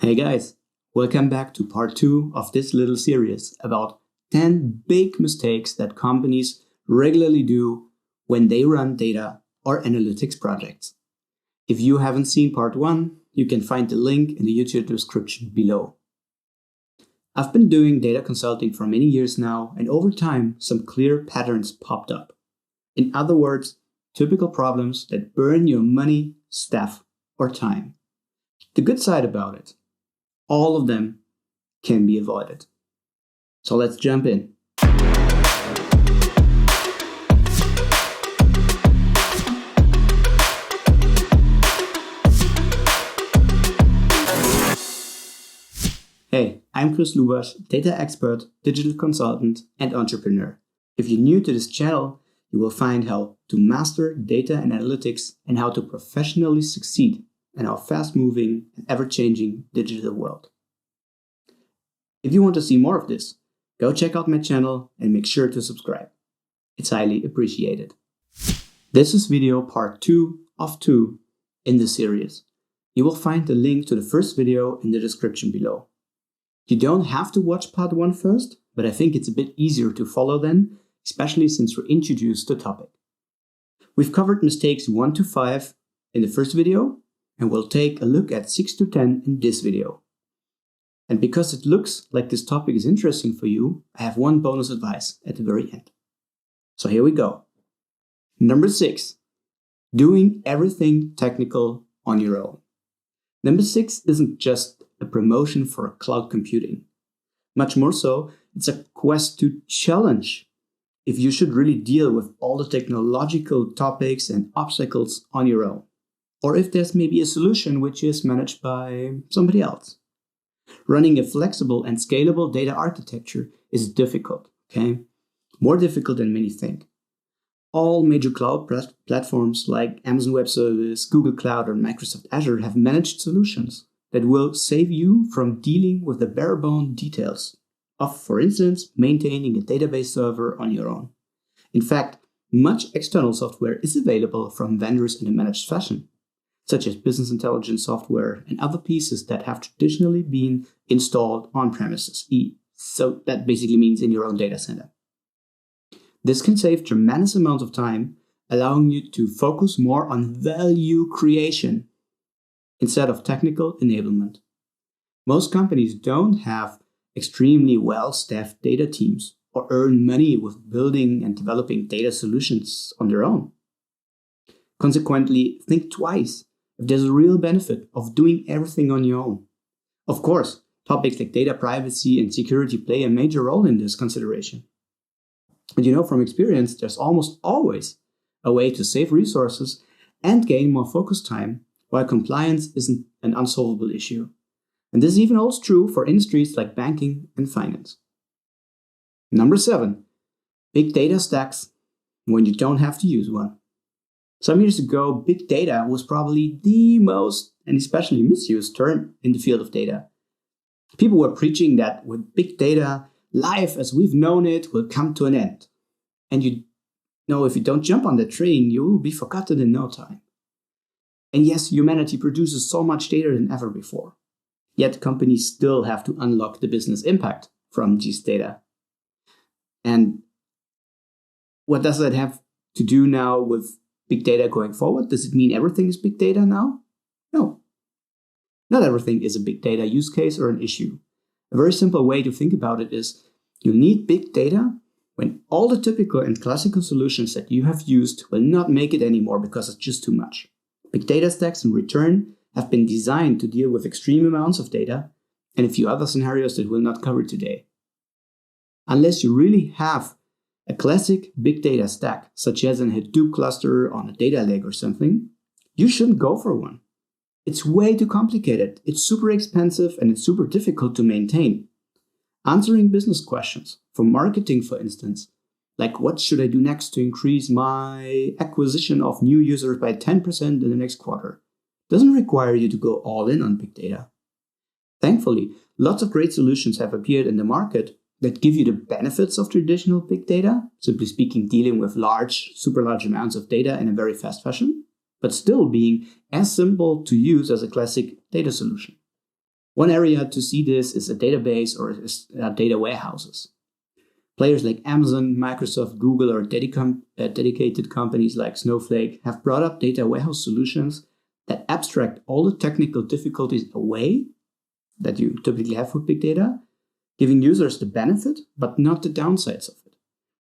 Hey guys, welcome back to part 2 of this little series about 10 big mistakes that companies regularly do when they run data or analytics projects. If you haven't seen part 1, you can find the link in the YouTube description below. I've been doing data consulting for many years now, and over time, some clear patterns popped up. In other words, typical problems that burn your money, staff, or time. The good side about it, all of them can be avoided. So let's jump in. Hey, I'm Chris Lubasch, data expert, digital consultant, and entrepreneur. If you're new to this channel, you will find how to master data and analytics and how to professionally succeed in our fast-moving and ever-changing digital world. If you want to see more of this, go check out my channel and make sure to subscribe. It's highly appreciated. This is video part 2 of 2 in the series. You will find the link to the first video in the description below. You don't have to watch part 1 first, but I think it's a bit easier to follow then, especially since we're introduced to the topic. We've covered mistakes 1 to 5 in the first video, and we'll take a look at 6 to 10 in this video. And because it looks like this topic is interesting for you, I have one bonus advice at the very end. So here we go. Number 6, doing everything technical on your own. Number 6 isn't just a promotion for cloud computing. Much more so, it's a quest to challenge if you should really deal with all the technological topics and obstacles on your own, or if there's maybe a solution which is managed by somebody else. Running a flexible and scalable data architecture is difficult, okay? More difficult than many think. All major cloud platforms like Amazon Web Service, Google Cloud, or Microsoft Azure have managed solutions that will save you from dealing with the bare-bone details of, for instance, maintaining a database server on your own. In fact, much external software is available from vendors in a managed fashion, such as business intelligence software and other pieces that have traditionally been installed on premises. So that basically means in your own data center. This can save tremendous amounts of time, allowing you to focus more on value creation instead of technical enablement. Most companies don't have extremely well-staffed data teams or earn money with building and developing data solutions on their own. Consequently, think twice if there's a real benefit of doing everything on your own. Of course, topics like data privacy and security play a major role in this consideration. And you know from experience, there's almost always a way to save resources and gain more focused time, while compliance isn't an unsolvable issue. And this even holds true for industries like banking and finance. Number 7, big data stacks when you don't have to use one. Some years ago, big data was probably the most and especially misused term in the field of data. People were preaching that with big data, life as we've known it will come to an end. And you know, if you don't jump on the train, you will be forgotten in no time. And yes, humanity produces so much data than ever before. Yet companies still have to unlock the business impact from these data. And what does that have to do now with big data going forward? Does it mean everything is big data now? No. Not everything is a big data use case or an issue. A very simple way to think about it is you need big data when all the typical and classical solutions that you have used will not make it anymore because it's just too much. Big data stacks in return have been designed to deal with extreme amounts of data and a few other scenarios that we'll not cover today. Unless you really have a classic big data stack, such as a Hadoop cluster on a data lake or something, you shouldn't go for one. It's way too complicated, it's super expensive, and it's super difficult to maintain. Answering business questions, for marketing for instance, like what should I do next to increase my acquisition of new users by 10% in the next quarter, doesn't require you to go all in on big data. Thankfully, lots of great solutions have appeared in the market that give you the benefits of traditional big data, simply speaking, dealing with super large amounts of data in a very fast fashion, but still being as simple to use as a classic data solution. One area to see this is a database or data warehouses. Players like Amazon, Microsoft, Google, or dedicated companies like Snowflake have brought up data warehouse solutions that abstract all the technical difficulties away that you typically have with big data, giving users the benefit but not the downsides of it.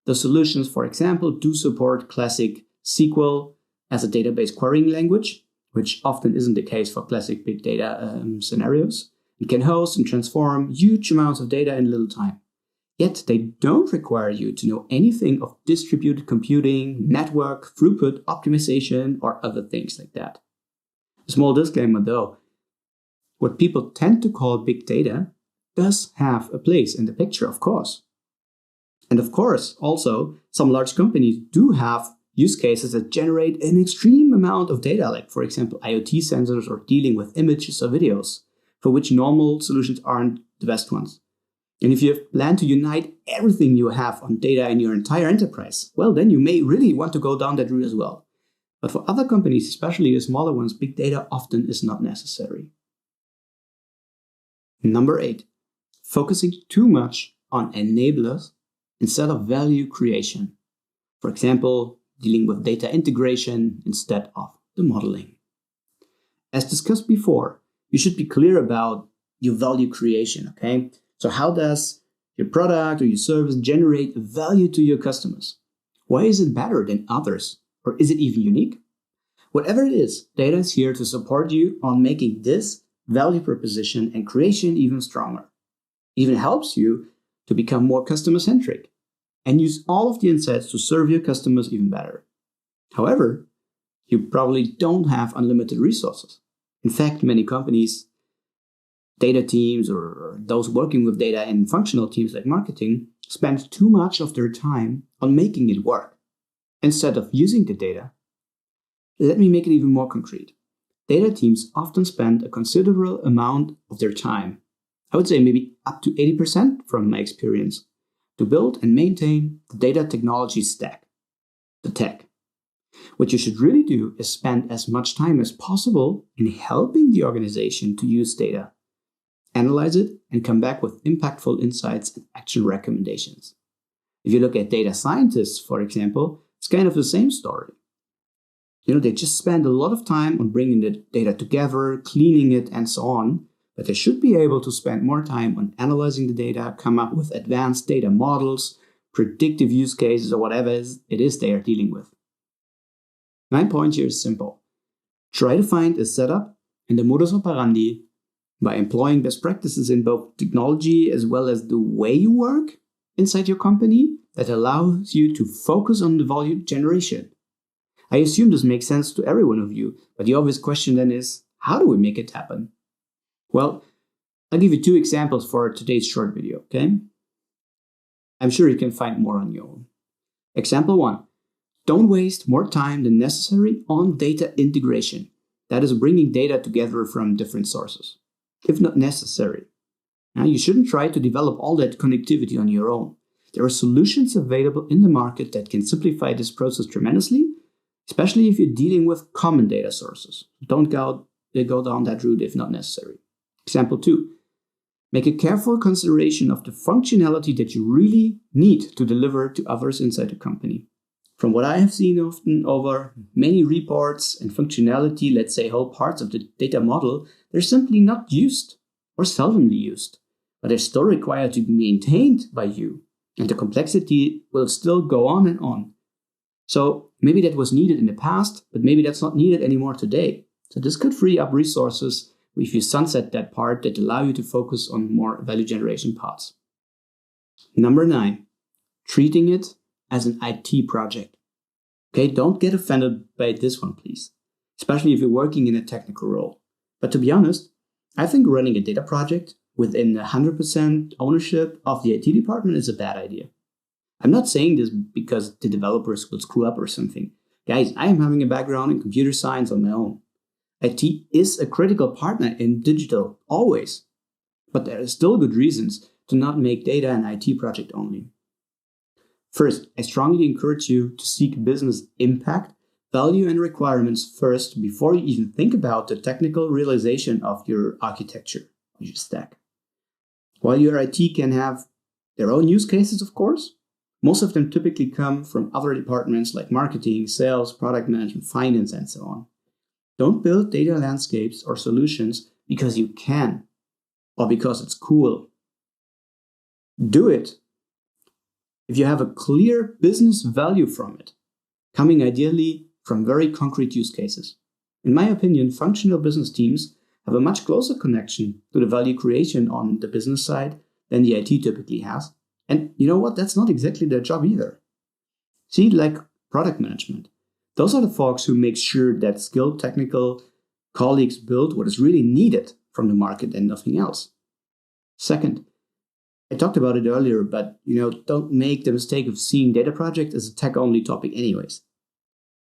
The solutions, for example, do support classic SQL as a database querying language, which often isn't the case for classic big data scenarios. It can host and transform huge amounts of data in little time. Yet they don't require you to know anything of distributed computing, network, throughput, optimization, or other things like that. A small disclaimer though, what people tend to call big data does have a place in the picture, of course. And of course, also, some large companies do have use cases that generate an extreme amount of data, like for example, IoT sensors or dealing with images or videos, for which normal solutions aren't the best ones. And if you plan to unite everything you have on data in your entire enterprise, well, then you may really want to go down that route as well. But for other companies, especially the smaller ones, big data often is not necessary. Number 8, focusing too much on enablers instead of value creation. For example, dealing with data integration instead of the modeling. As discussed before, you should be clear about your value creation, okay? So how does your product or your service generate value to your customers? Why is it better than others? Or is it even unique? Whatever it is, data is here to support you on making this value proposition and creation even stronger. It even helps you to become more customer-centric and use all of the insights to serve your customers even better. However, you probably don't have unlimited resources. In fact, many companies, data teams, or those working with data in functional teams like marketing, spend too much of their time on making it work instead of using the data. Let me make it even more concrete. Data teams often spend a considerable amount of their time, I would say maybe up to 80% from my experience, to build and maintain the data technology stack, the tech. What you should really do is spend as much time as possible in helping the organization to use data, analyze it, and come back with impactful insights and action recommendations. If you look at data scientists, for example, it's kind of the same story. They just spend a lot of time on bringing the data together, cleaning it, and so on, but they should be able to spend more time on analyzing the data, come up with advanced data models, predictive use cases, or whatever it is they are dealing with. My point here is simple. Try to find a setup and a modus operandi by employing best practices in both technology as well as the way you work inside your company that allows you to focus on the value generation. I assume this makes sense to every one of you, but the obvious question then is, how do we make it happen? Well, I'll give you 2 examples for today's short video, okay? I'm sure you can find more on your own. Example 1. Don't waste more time than necessary on data integration. That is bringing data together from different sources, if not necessary. Now, you shouldn't try to develop all that connectivity on your own. There are solutions available in the market that can simplify this process tremendously, especially if you're dealing with common data sources. Don't go down that route if not necessary. Example 2. Make a careful consideration of the functionality that you really need to deliver to others inside the company. From what I have seen often over many reports and functionality, let's say whole parts of the data model, they're simply not used or seldomly used, but they're still required to be maintained by you, and the complexity will still go on and on. So maybe that was needed in the past, but maybe that's not needed anymore today. So this could free up resources if you sunset that part that allow you to focus on more value generation parts. Number 9, treating it as an IT project. Okay, don't get offended by this one, please, especially if you're working in a technical role. But to be honest, I think running a data project within 100% ownership of the IT department is a bad idea. I'm not saying this because the developers will screw up or something. Guys, I am having a background in computer science on my own. IT is a critical partner in digital, always. But there are still good reasons to not make data an IT project only. First, I strongly encourage you to seek business impact, value, and requirements first before you even think about the technical realization of your architecture. technology stack. While your IT can have their own use cases, of course, most of them typically come from other departments like marketing, sales, product management, finance, and so on. Don't build data landscapes or solutions because you can or because it's cool. Do it if you have a clear business value from it, coming ideally from very concrete use cases. In my opinion, functional business teams have a much closer connection to the value creation on the business side than the IT typically has. And you know what? That's not exactly their job either. See, like product management. Those are the folks who make sure that skilled technical colleagues build what is really needed from the market and nothing else. Second, I talked about it earlier, but don't make the mistake of seeing data project as a tech-only topic anyways.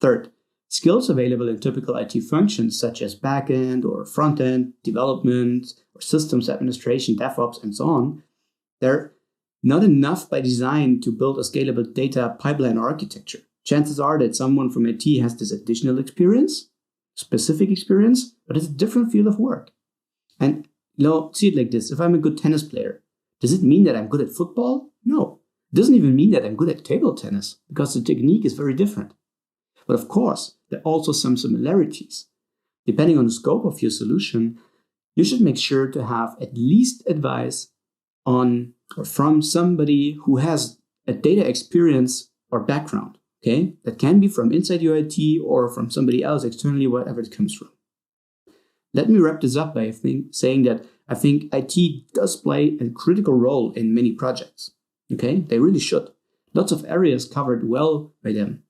Third, skills available in typical IT functions such as backend or front-end development or systems administration, DevOps, and so on, they're not enough by design to build a scalable data pipeline architecture. Chances are that someone from IT has this additional experience, specific experience, but it's a different field of work. And see it like this. If I'm a good tennis player, does it mean that I'm good at football? No. It doesn't even mean that I'm good at table tennis because the technique is very different. But of course, there are also some similarities. Depending on the scope of your solution, you should make sure to have at least advice on or from somebody who has a data experience or background, okay? That can be from inside your IT or from somebody else externally, wherever it comes from. Let me wrap this up by saying that I think IT does play a critical role in many projects, okay? They really should. Lots of areas covered well by them,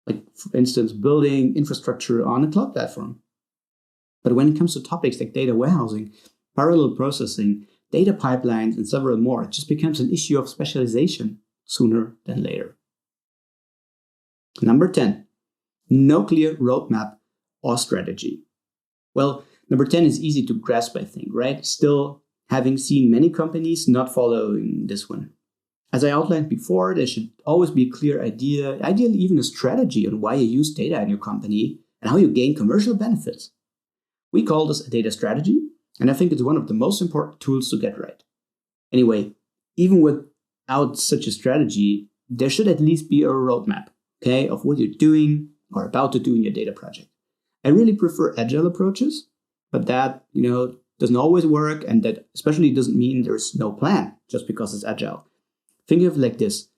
like, for instance, building infrastructure on a cloud platform. But when it comes to topics like data warehousing, parallel processing, data pipelines, and several more, it just becomes an issue of specialization sooner than later. Number 10, no clear roadmap or strategy. Well, number 10 is easy to grasp, I think, right? Still, having seen many companies not following this one. As I outlined before, there should always be a clear idea, ideally even a strategy on why you use data in your company and how you gain commercial benefits. We call this a data strategy, and I think it's one of the most important tools to get right. Anyway, even without such a strategy, there should at least be a roadmap, okay, of what you're doing or about to do in your data project. I really prefer agile approaches, but that, doesn't always work, and that especially doesn't mean there's no plan just because it's agile. Think of it like this.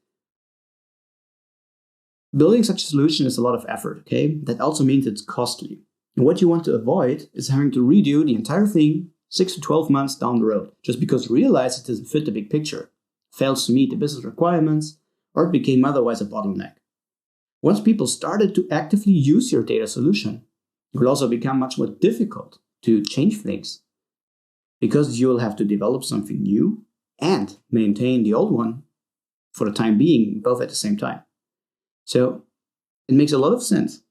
Building such a solution is a lot of effort, okay? That also means it's costly. And what you want to avoid is having to redo the entire thing 6 to 12 months down the road, just because you realize it doesn't fit the big picture, fails to meet the business requirements, or it became otherwise a bottleneck. Once people started to actively use your data solution, it will also become much more difficult to change things, because you will have to develop something new and maintain the old one for the time being, both at the same time. So it makes a lot of sense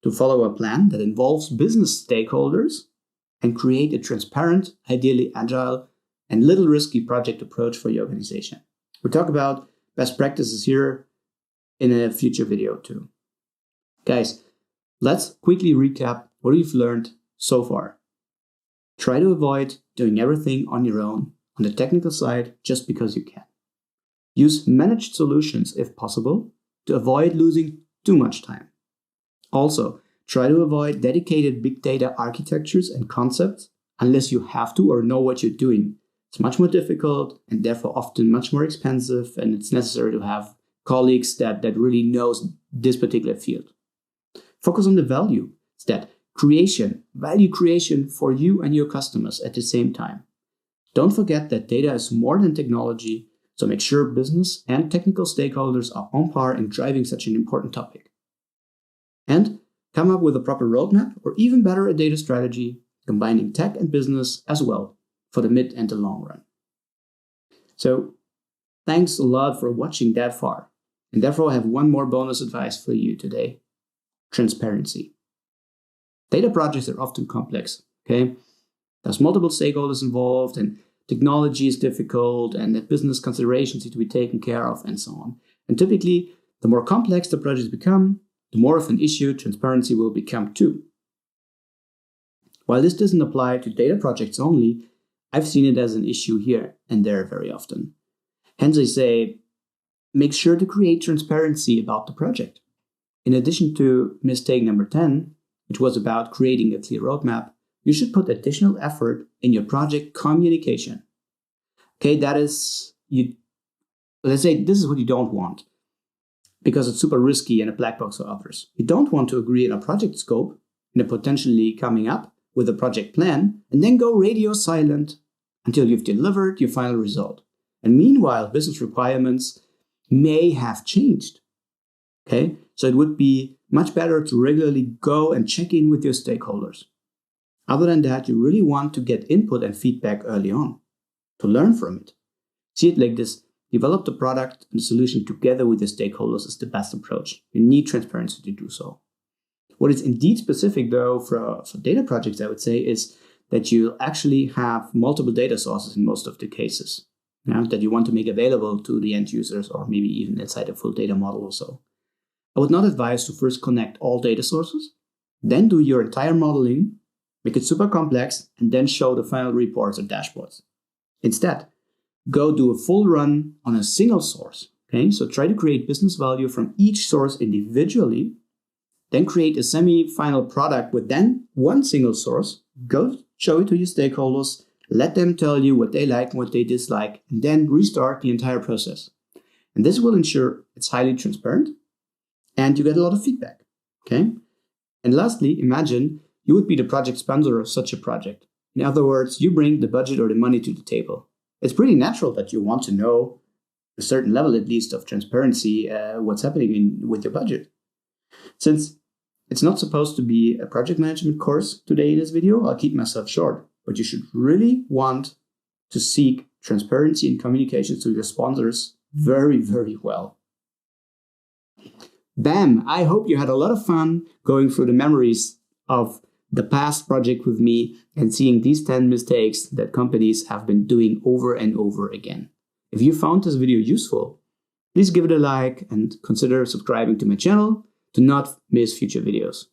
to follow a plan that involves business stakeholders and create a transparent, ideally agile, and little risky project approach for your organization. We'll talk about best practices here in a future video too. Guys, let's quickly recap what we've learned so far. Try to avoid doing everything on your own on the technical side just because you can. Use managed solutions if possible to avoid losing too much time. Also, try to avoid dedicated big data architectures and concepts unless you have to or know what you're doing. It's much more difficult and therefore often much more expensive, and it's necessary to have colleagues that really knows this particular field. Focus on the value. It's that value creation for you and your customers at the same time. Don't forget that data is more than technology, so make sure business and technical stakeholders are on par in driving such an important topic. And come up with a proper roadmap, or even better, a data strategy, combining tech and business as well for the mid and the long run. So thanks a lot for watching that far. And therefore I have one more bonus advice for you today. Transparency. Data projects are often complex, okay? There's multiple stakeholders involved, and technology is difficult, and that business considerations need to be taken care of, and so on. And typically, the more complex the projects become, the more of an issue transparency will become too. While this doesn't apply to data projects only, I've seen it as an issue here and there very often. Hence I say, make sure to create transparency about the project. In addition to mistake number 10, which was about creating a clear roadmap, you should put additional effort in your project communication. Okay, let's say this is what you don't want, because it's super risky and a black box for others. You don't want to agree on a project scope and a potentially coming up with a project plan and then go radio silent until you've delivered your final result. And meanwhile, business requirements may have changed. Okay, so it would be much better to regularly go and check in with your stakeholders. Other than that, you really want to get input and feedback early on to learn from it. See it like this. Develop the product and the solution together with your stakeholders is the best approach. You need transparency to do so. What is indeed specific, though, for data projects, I would say, is that you actually have multiple data sources in most of the cases that you want to make available to the end users, or maybe even inside a full data model or so. I would not advise to first connect all data sources, then do your entire modeling, make it super complex, and then show the final reports or dashboards. Instead, go do a full run on a single source. Okay, so try to create business value from each source individually, then create a semi-final product with then one single source. Go show it to your stakeholders, let them tell you what they like and what they dislike, and then restart the entire process. And this will ensure it's highly transparent and you get a lot of feedback. Okay, and lastly, imagine you would be the project sponsor of such a project. In other words, you bring the budget or the money to the table. It's pretty natural that you want to know a certain level, at least, of transparency, what's happening with your budget. Since it's not supposed to be a project management course today in this video, I'll keep myself short. But you should really want to seek transparency and communications to your sponsors very, very well. Bam! I hope you had a lot of fun going through the memories of the past project with me and seeing these 10 mistakes that companies have been doing over and over again. If you found this video useful, please give it a like and consider subscribing to my channel to not miss future videos.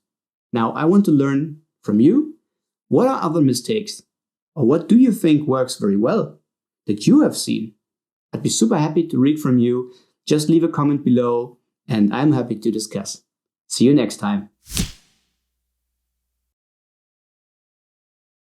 Now, I want to learn from you. What are other mistakes, or what do you think works very well that you have seen? I'd be super happy to read from you. Just leave a comment below and I'm happy to discuss. See you next time.